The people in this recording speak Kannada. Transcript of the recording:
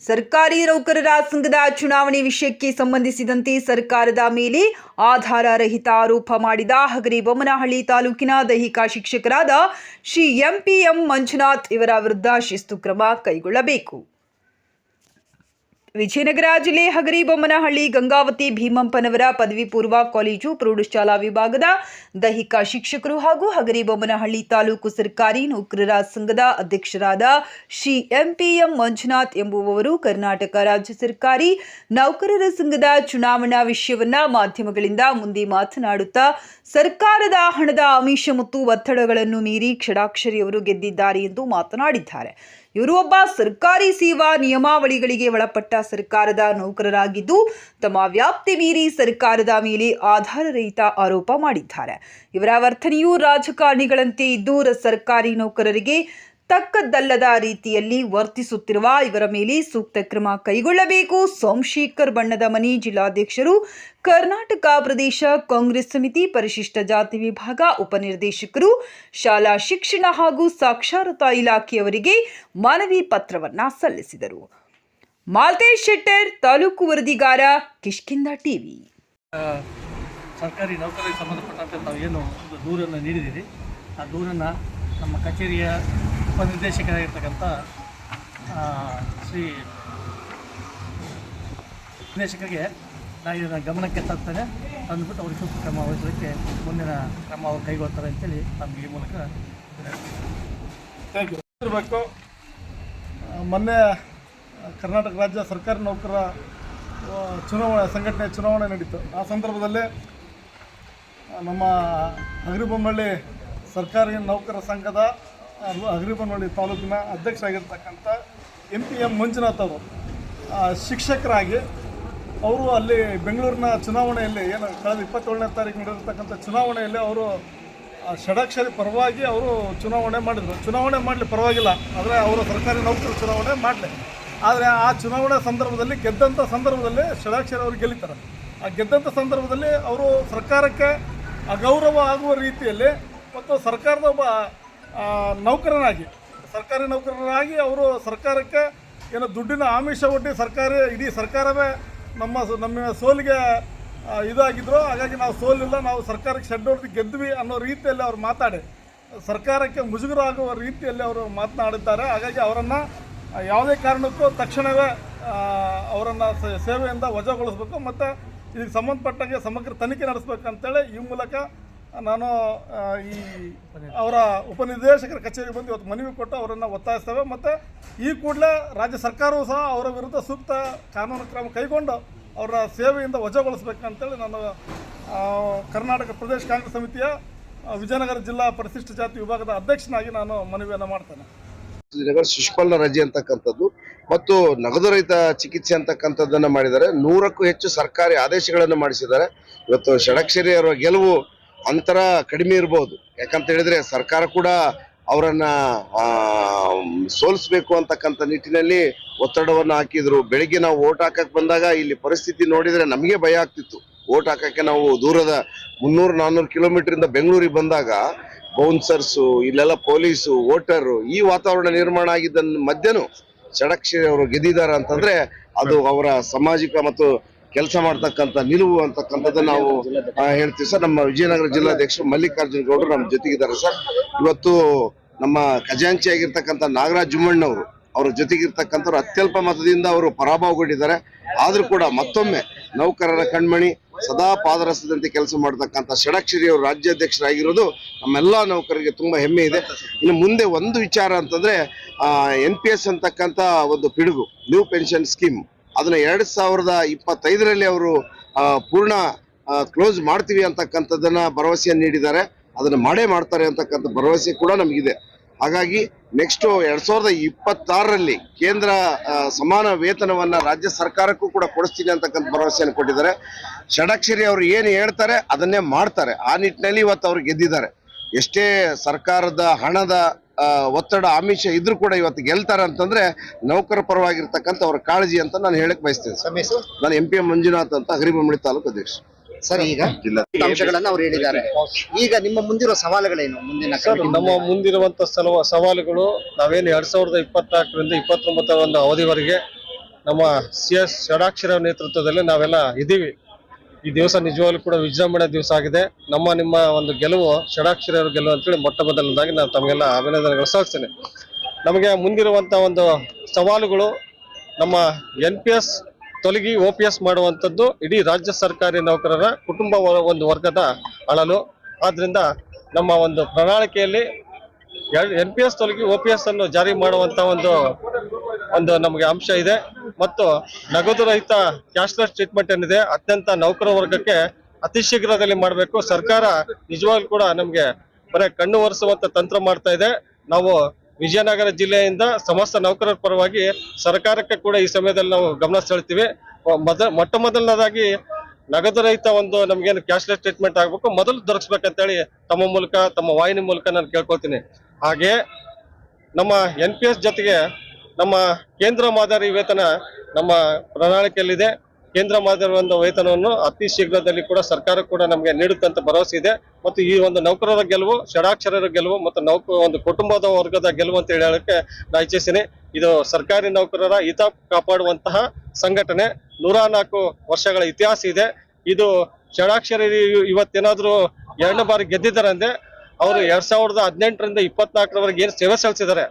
ಸರ್ಕಾರಿ ನೌಕರರ ಸಂಘದ ಚುನಾವಣೆ ವಿಷಯಕ್ಕೆ ಸಂಬಂಧಿಸಿದಂತೆ ಸರ್ಕಾರದ ಮೇಲೆ ಆಧಾರರಹಿತ ಆರೋಪ ಮಾಡಿದ ಹಗರಿಬೊಮ್ಮನಹಳ್ಳಿ ತಾಲೂಕಿನ ದೈಹಿಕ ಶಿಕ್ಷಕರಾದ ಶ್ರೀ ಎಂಪಿಎಂ ಮಂಜುನಾಥ್ ಇವರ ವಿರುದ್ಧ ಶಿಸ್ತು ಕ್ರಮ ಕೈಗೊಳ್ಳಬೇಕು. ವಿಜಯನಗರ ಜಿಲ್ಲೆ ಹಗರಿಬೊಮ್ಮನಹಳ್ಳಿ ಗಂಗಾವತಿ ಭೀಮಪ್ಪನವರ ಪದವಿ ಪೂರ್ವ ಕಾಲೇಜು ಪ್ರೌಢಶಾಲಾ ವಿಭಾಗದ ದೈಹಿಕ ಶಿಕ್ಷಕರು ಹಾಗೂ ಹಗರಿಬೊಮ್ಮನಹಳ್ಳಿ ತಾಲೂಕು ಸರ್ಕಾರಿ ನೌಕರರ ಸಂಘದ ಅಧ್ಯಕ್ಷರಾದ ಶ್ರೀ ಎಂಪಿಎಂ ಮಂಜುನಾಥ್ ಎಂಬುವವರು ಕರ್ನಾಟಕ ರಾಜ್ಯ ಸರ್ಕಾರಿ ನೌಕರರ ಸಂಘದ ಚುನಾವಣಾ ವಿಷಯವನ್ನ ಮಾಧ್ಯಮಗಳಿಂದ ಮುಂದೆ ಮಾತನಾಡುತ್ತಾ ಸರ್ಕಾರದ ಹಣದ ಆಮಿಷ ಮತ್ತು ಒತ್ತಡಗಳನ್ನು ಮೀರಿ ಷಡಾಕ್ಷರಿ ಅವರು ಗೆದ್ದಿದ್ದಾರೆ ಎಂದು ಮಾತನಾಡಿದ್ದಾರೆ. ಇವರು ಒಬ್ಬ ಸರ್ಕಾರಿ ಸೇವಾ ನಿಯಮಾವಳಿಗಳಿಗೆ ಒಳಪಟ್ಟ ಸರ್ಕಾರದ ನೌಕರರಾಗಿದ್ದು ತಮ್ಮ ವ್ಯಾಪ್ತಿ ಮೀರಿ ಸರ್ಕಾರದ ಮೇಲೆ ಆಧಾರರಹಿತ ಆರೋಪ ಮಾಡಿದ್ದಾರೆ. ಇವರ ವರ್ತನೆಯು ರಾಜಕಾರಣಿಗಳಂತೆ ಇದ್ದು ಸರ್ಕಾರಿ ನೌಕರರಿಗೆ ತಕ್ಕದ್ದಲ್ಲದ ರೀತಿಯಲ್ಲಿ ವರ್ತಿಸುತ್ತಿರುವ ಇವರ ಮೇಲೆ ಸೂಕ್ತ ಕ್ರಮ ಕೈಗೊಳ್ಳಬೇಕು. ಸೋಮಶೇಖರ್ ಬಣ್ಣದ ಮನಿ ಜಿಲ್ಲಾಧ್ಯಕ್ಷರು, ಕರ್ನಾಟಕ ಪ್ರದೇಶ ಕಾಂಗ್ರೆಸ್ ಸಮಿತಿ ಪರಿಶಿಷ್ಟ ಜಾತಿ ವಿಭಾಗ ಉಪನಿರ್ದೇಶಕರು, ಶಾಲಾ ಶಿಕ್ಷಣ ಹಾಗೂ ಸಾಕ್ಷರತಾ ಇಲಾಖೆಯವರಿಗೆ ಮನವಿ ಪತ್ರವನ್ನ ಸಲ್ಲಿಸಿದರು. ಮಾಲ್ತೇಶ್ ಶೆಟ್ಟರ್, ತಾಲೂಕು ವರದಿಗಾರ, ಕಿಷ್ಕಿಂಧ ಟಿವಿ. ಸರ್ಕಾರಿ ನೌಕರರಿಗೆ ಸಂಬಂಧಪಟ್ಟಂತೆ ನಾವು ಏನು ದೂರನ್ನು ನೀಡಿದ್ದೀರಿ, ಆ ದೂರನ್ನು ನಮ್ಮ ಕಚೇರಿಯ ಉಪನಿರ್ದೇಶಕರಾಗಿರ್ತಕ್ಕಂಥ ಶ್ರೀ ನಿರ್ದೇಶಕರಿಗೆ ನಾನು ಇದನ್ನು ಗಮನಕ್ಕೆ ತರ್ತೇನೆ. ಅಂದ್ಬಿಟ್ಟು ಅವ್ರಿಗೆ ಸೂಕ್ತ ಕ್ರಮ ವಹಿಸೋದಕ್ಕೆ ಮುಂದಿನ ಕ್ರಮ ಅವರು ಕೈಗೊಳ್ತಾರೆ ಅಂತೇಳಿ ನಮಗೆ ಈ ಮೂಲಕ ಥ್ಯಾಂಕ್ ಯು ಇರಬೇಕು. ಮೊನ್ನೆ ಕರ್ನಾಟಕ ರಾಜ್ಯ ಸರ್ಕಾರಿ ನೌಕರರ ಚುನಾವಣೆ ನಡೀತು. ಆ ಸಂದರ್ಭದಲ್ಲಿ ನಮ್ಮ ಹಗರಿಬೊಮ್ಮನಹಳ್ಳಿ ಸರ್ಕಾರಿ ನೌಕರರ ಸಂಘದ ಹಗರಿಬೊಮ್ಮನಹಳ್ಳಿ ತಾಲೂಕಿನ ಅಧ್ಯಕ್ಷರಾಗಿರ್ತಕ್ಕಂಥ ಎಂಪಿಎಂ ಮಂಜುನಾಥ್ ಅವರು ಶಿಕ್ಷಕರಾಗಿ ಅವರು ಅಲ್ಲಿ ಬೆಂಗಳೂರಿನ ಚುನಾವಣೆಯಲ್ಲಿ ಏನು ಕಳೆದ 27ನೇ ತಾರೀಕು ನಡೆದಿರ್ತಕ್ಕಂಥ ಚುನಾವಣೆಯಲ್ಲಿ ಅವರು ಷಡಾಕ್ಷರಿ ಪರವಾಗಿ ಅವರು ಚುನಾವಣೆ ಮಾಡಿದರು. ಚುನಾವಣೆ ಮಾಡಲಿ ಪರವಾಗಿಲ್ಲ, ಆದರೆ ಅವರು ಸರ್ಕಾರಿ ನೌಕರರು ಚುನಾವಣೆ ಮಾಡಲಿ. ಆದರೆ ಆ ಚುನಾವಣೆ ಸಂದರ್ಭದಲ್ಲಿ ಗೆದ್ದಂಥ ಸಂದರ್ಭದಲ್ಲಿ ಷಡಾಕ್ಷರಿ ಅವರು ಗೆಲ್ಲಿತಾರೆ. ಆ ಗೆದ್ದಂಥ ಸಂದರ್ಭದಲ್ಲಿ ಅವರು ಸರ್ಕಾರಕ್ಕೆ ಅಗೌರವ ಆಗುವ ರೀತಿಯಲ್ಲಿ ಮತ್ತು ಸರ್ಕಾರದ ಒಬ್ಬ ಸರ್ಕಾರಿ ನೌಕರರಾಗಿ ಅವರು ಸರ್ಕಾರಕ್ಕೆ ಏನೋ ದುಡ್ಡಿನ ಆಮಿಷ ಒಡ್ಡಿ ಇಡೀ ಸರ್ಕಾರವೇ ನಮ್ಮ ಸೋಲಿಗೆ ಇದಾಗಿದ್ದರು. ಹಾಗಾಗಿ ನಾವು ಸೋಲಿಲ್ಲ, ನಾವು ಸರ್ಕಾರಕ್ಕೆ ಶೆಡ್ ಹೊಡೆದು ಗೆದ್ವಿ ಅನ್ನೋ ರೀತಿಯಲ್ಲಿ ಅವರು ಮಾತಾಡಿ ಸರ್ಕಾರಕ್ಕೆ ಮುಜುಗರ ಆಗುವ ರೀತಿಯಲ್ಲಿ ಅವರು ಮಾತನಾಡಿದ್ದಾರೆ. ಹಾಗಾಗಿ ಅವರನ್ನು ಯಾವುದೇ ಕಾರಣಕ್ಕೂ ತಕ್ಷಣವೇ ಅವರನ್ನು ಸೇವೆಯಿಂದ ವಜಾಗೊಳಿಸಬೇಕು ಮತ್ತು ಇದಕ್ಕೆ ಸಂಬಂಧಪಟ್ಟಂಗೆ ಸಮಗ್ರ ತನಿಖೆ ನಡೆಸಬೇಕಂತೇಳಿ ಈ ಮೂಲಕ ನಾನು ಈ ಅವರ ಉಪನಿರ್ದೇಶಕರ ಕಚೇರಿಗೆ ಬಂದು ಇವತ್ತು ಮನವಿ ಕೊಟ್ಟು ಅವರನ್ನು ಒತ್ತಾಯಿಸ್ತೇವೆ. ಮತ್ತು ಈ ಕೂಡಲೇ ರಾಜ್ಯ ಸರ್ಕಾರವೂ ಸಹ ಅವರ ವಿರುದ್ಧ ಸೂಕ್ತ ಕಾನೂನು ಕ್ರಮ ಕೈಗೊಂಡು ಅವರ ಸೇವೆಯಿಂದ ವಜಾಗೊಳಿಸಬೇಕಂತೇಳಿ ನಾನು ಕರ್ನಾಟಕ ಪ್ರದೇಶ ಕಾಂಗ್ರೆಸ್ ಸಮಿತಿಯ ವಿಜಯನಗರ ಜಿಲ್ಲಾ ಪರಿಶಿಷ್ಟ ಜಾತಿ ವಿಭಾಗದ ಅಧ್ಯಕ್ಷನಾಗಿ ನಾನು ಮನವಿಯನ್ನು ಮಾಡ್ತೇನೆ. ಶಿಶುಪಾಲನ ರಜೆ ಅಂತಕ್ಕಂಥದ್ದು ಮತ್ತು ನಗದು ರಹಿತ ಚಿಕಿತ್ಸೆ ಅಂತಕ್ಕಂಥದ್ದನ್ನು ಮಾಡಿದ್ದಾರೆ. 100ಕ್ಕೂ ಹೆಚ್ಚು ಸರ್ಕಾರಿ ಆದೇಶಗಳನ್ನು ಮಾಡಿಸಿದ್ದಾರೆ. ಇವತ್ತು ಷಡಾಕ್ಷರಿ ಅವರ ಗೆಲುವು ಅಂತರ ಕಡಿಮೆ ಇರ್ಬೋದು, ಯಾಕಂತ ಹೇಳಿದ್ರೆ ಸರ್ಕಾರ ಕೂಡ ಅವರನ್ನ ಸೋಲಿಸಬೇಕು ಅಂತಕ್ಕಂಥ ನಿಟ್ಟಿನಲ್ಲಿ ಒತ್ತಡವನ್ನು ಹಾಕಿದ್ರು. ಬೆಳಿಗ್ಗೆ ನಾವು ಓಟ್ ಹಾಕಕ್ಕೆ ಬಂದಾಗ ಇಲ್ಲಿ ಪರಿಸ್ಥಿತಿ ನೋಡಿದ್ರೆ ನಮಗೆ ಭಯ ಆಗ್ತಿತ್ತು. ಓಟ್ ಹಾಕಕ್ಕೆ ನಾವು ದೂರದ 300-400 ಕಿಲೋಮೀಟರ್ ಬೆಂಗಳೂರಿಗೆ ಬಂದಾಗ ಬೌನ್ಸರ್ಸು, ಇಲ್ಲೆಲ್ಲ ಪೊಲೀಸು, ವೋಟರು, ಈ ವಾತಾವರಣ ನಿರ್ಮಾಣ ಆಗಿದ್ದ ಮಧ್ಯನೂ ಷಡಾಕ್ಷರಿ ಅವರು ಗೆದ್ದಿದ್ದಾರೆ ಅಂತಂದ್ರೆ ಅದು ಅವರ ಸಾಮಾಜಿಕ ಮತ್ತು ಕೆಲಸ ಮಾಡ್ತಕ್ಕಂಥ ನಿಲುವು ಅಂತಕ್ಕಂಥದ್ದು ನಾವು ಹೇಳ್ತೀವಿ ಸರ್. ನಮ್ಮ ವಿಜಯನಗರ ಜಿಲ್ಲಾಧ್ಯಕ್ಷರು ಮಲ್ಲಿಕಾರ್ಜುನ ಗೌಡರು ನಮ್ಮ ಜೊತೆಗಿದ್ದಾರೆ ಸರ್. ಇವತ್ತು ನಮ್ಮ ಖಜಾಂಚಿ ಆಗಿರ್ತಕ್ಕಂಥ ನಾಗರಾಜ್ ಜುಮ್ಮಣ್ಣವರು ಅವರ ಜೊತೆಗಿರ್ತಕ್ಕಂಥವ್ರು ಅತ್ಯಲ್ಪ ಮತದಿಂದ ಅವರು ಪರಾಭವಗೊಂಡಿದ್ದಾರೆ. ಆದ್ರೂ ಕೂಡ ಮತ್ತೊಮ್ಮೆ ನೌಕರರ ಕಣ್ಮಣಿ, ಸದಾ ಪಾದರಸದಂತೆ ಕೆಲಸ ಮಾಡತಕ್ಕಂಥ ಷಡಾಕ್ಷರಿ ಅವರು ರಾಜ್ಯಾಧ್ಯಕ್ಷರಾಗಿರೋದು ನಮ್ಮೆಲ್ಲ ನೌಕರರಿಗೆ ತುಂಬಾ ಹೆಮ್ಮೆ ಇದೆ. ಇನ್ನು ಮುಂದೆ ಒಂದು ವಿಚಾರ ಅಂತಂದ್ರೆ NPS ಅಂತಕ್ಕಂಥ ಒಂದು ಪಿಡುಗು, ನ್ಯೂ ಪೆನ್ಷನ್ ಸ್ಕೀಮ್, ಅದನ್ನ 2025ರಲ್ಲಿ ಅವರು ಪೂರ್ಣ ಕ್ಲೋಸ್ ಮಾಡ್ತೀವಿ ಅಂತಕ್ಕಂಥದ್ದನ್ನ ಭರವಸೆಯನ್ನು ನೀಡಿದ್ದಾರೆ. ಅದನ್ನ ಮಾಡೇ ಮಾಡ್ತಾರೆ ಅಂತಕ್ಕಂಥ ಭರವಸೆ ಕೂಡ ನಮಗಿದೆ. ಹಾಗಾಗಿ ನೆಕ್ಸ್ಟ್ 2026ರಲ್ಲಿ ಕೇಂದ್ರ ಸಮಾನ ವೇತನವನ್ನ ರಾಜ್ಯ ಸರ್ಕಾರಕ್ಕೂ ಕೂಡ ಕೊಡಿಸ್ತೀನಿ ಅಂತಕ್ಕಂಥ ಭರವಸೆಯನ್ನು ಕೊಟ್ಟಿದ್ದಾರೆ. ಷಡಾಕ್ಷರಿ ಅವರು ಏನು ಹೇಳ್ತಾರೆ ಅದನ್ನೇ ಮಾಡ್ತಾರೆ. ಆ ನಿಟ್ಟಿನಲ್ಲಿ ಇವತ್ತು ಅವ್ರು ಗೆದ್ದಿದ್ದಾರೆ. ಎಷ್ಟೇ ಸರ್ಕಾರದ ಹಣದ ಒತ್ತಡ ಆಮಿಷ ಇದ್ರೂ ಕೂಡ ಇವತ್ತು ಗೆಲ್ತಾರೆ ಅಂತಂದ್ರೆ ನೌಕರ ಪರವಾಗಿರ್ತಕ್ಕಂಥ ಅವರ ಕಾಳಜಿ ಅಂತ ನಾನು ಹೇಳಕ್ ಬಯಸ್ತೇನೆ. ನಾನು ಎಂಪಿಎಂ ಮಂಜುನಾಥ್ ಅಂತ ಹಗರಿಬೊಮ್ಮನಹಳ್ಳಿ ತಾಲೂಕು ಅಧ್ಯಕ್ಷ ಸರ್. ಈಗ ಅಂಶಗಳನ್ನ ಅವ್ರು ಹೇಳಿದ್ದಾರೆ. ಈಗ ನಿಮ್ಮ ಮುಂದಿರೋ ಸವಾಲುಗಳೇನು? ಮುಂದಿನ ನಮ್ಮ ಮುಂದಿರುವಂತ ಸವಾಲುಗಳು ನಾವೇನು 2024ರಿಂದ 2029 ಒಂದು ಅವಧಿವರೆಗೆ ನಮ್ಮ CS ಷಡಾಕ್ಷರ ನೇತೃತ್ವದಲ್ಲಿ ನಾವೆಲ್ಲ ಇದ್ದೀವಿ. ಈ ದಿವಸ ನಿಜವಾಗ್ಲೂ ಕೂಡ ವಿಜೃಂಭಣೆ ದಿವಸ ಆಗಿದೆ. ನಿಮ್ಮ ಒಂದು ಗೆಲುವು ಷಡಾಕ್ಷರ ಗೆಲುವು ಅಂತೇಳಿ ಮೊಟ್ಟ ಮೊದಲನೇದಾಗಿ ನಾನು ತಮಗೆಲ್ಲ ಅಭಿನಂದನೆಗಳು ಸಲ್ಲಿಸ್ತೇನೆ. ನಮಗೆ ಮುಂದಿರುವಂತ ಒಂದು ಸವಾಲುಗಳು ನಮ್ಮ NPS ತೊಲಗಿ OPS ಮಾಡುವಂಥದ್ದು ಇಡೀ ರಾಜ್ಯ ಸರ್ಕಾರಿ ನೌಕರರ ಕುಟುಂಬ ಒಂದು ವರ್ಗದ ಅಳಲು. ಆದ್ರಿಂದ ನಮ್ಮ ಒಂದು ಪ್ರಣಾಳಿಕೆಯಲ್ಲಿ NPS ತೊಲಗಿ OPS ಅನ್ನು ಜಾರಿ ಮಾಡುವಂತ ಒಂದು ನಮಗೆ ಅಂಶ ಇದೆ. ಮತ್ತು ನಗದು ರಹಿತ ಕ್ಯಾಶ್ಲೆಸ್ ಟ್ರೀಟ್ಮೆಂಟ್ ಏನಿದೆ ಅತ್ಯಂತ ನೌಕರ ವರ್ಗಕ್ಕೆ ಅತಿ ಶೀಘ್ರದಲ್ಲಿ ಮಾಡಬೇಕು. ಸರ್ಕಾರ ನಿಜವಾಗ್ಲೂ ಕೂಡ ನಮಗೆ ಬರೀ ಕಣ್ಣು ಒರೆಸುವಂತ ತಂತ್ರ ಮಾಡ್ತಾ ಇದೆ. ನಾವು ವಿಜಯನಗರ ಜಿಲ್ಲೆಯಿಂದ ಸಮಸ್ತ ನೌಕರರ ಪರವಾಗಿ ಸರ್ಕಾರಕ್ಕೆ ಕೂಡ ಈ ಸಮಯದಲ್ಲಿ ನಾವು ಗಮನ ಸೆಳೆತೀವಿ. ಮೊಟ್ಟ ಮೊದಲನೇದಾಗಿ ನಗದು ರಹಿತ ನಮ್ಗೇನು ಕ್ಯಾಶ್ಲೆಸ್ ಟ್ರೀಟ್ಮೆಂಟ್ ಆಗ್ಬೇಕು, ಮೊದಲು ದೊರಕಿಸ್ಬೇಕಂತೇಳಿ ತಮ್ಮ ಮೂಲಕ, ತಮ್ಮ ವಾಹಿನಿ ಮೂಲಕ ನಾನು ಕೇಳ್ಕೊಳ್ತೀನಿ. ಹಾಗೆ ನಮ್ಮ NPS ಜೊತೆಗೆ ನಮ್ಮ ಕೇಂದ್ರ ಮಾದರಿ ವೇತನ ನಮ್ಮ ಪ್ರಣಾಳಿಕೆಯಲ್ಲಿದೆ. ಕೇಂದ್ರ ಮಾದರಿ ವೇತನವನ್ನು ಅತಿ ಶೀಘ್ರದಲ್ಲಿ ಕೂಡ ಸರ್ಕಾರ ಕೂಡ ನಮಗೆ ನೀಡುತ್ತಂತ ಭರವಸೆ ಇದೆ. ಮತ್ತು ಈ ಒಂದು ನೌಕರರ ಗೆಲುವು, ಷಡಾಕ್ಷರರ ಗೆಲುವು ಮತ್ತು ಒಂದು ಕುಟುಂಬದ ವರ್ಗದ ಗೆಲುವು ಅಂತ ಹೇಳಕ್ಕೆ ನಾ ಇಚ್ಛಿಸ್ತೀನಿ. ಇದು ಸರ್ಕಾರಿ ನೌಕರರ ಹಿತ ಕಾಪಾಡುವಂತಹ ಸಂಘಟನೆ. 104 ವರ್ಷಗಳ ಇತಿಹಾಸ ಇದೆ. ಇದು ಷಡಾಕ್ಷರ ಇವತ್ತೇನಾದ್ರೂ 2ನೇ ಬಾರಿ ಗೆದ್ದಿದ್ದಾರೆ ಅಂದ್ರೆ ಅವರು 2018ರಿಂದ 24ರವರೆಗೆ ಏನು ಸೇವೆ ಸಲ್ಲಿಸಿದ್ದಾರೆ.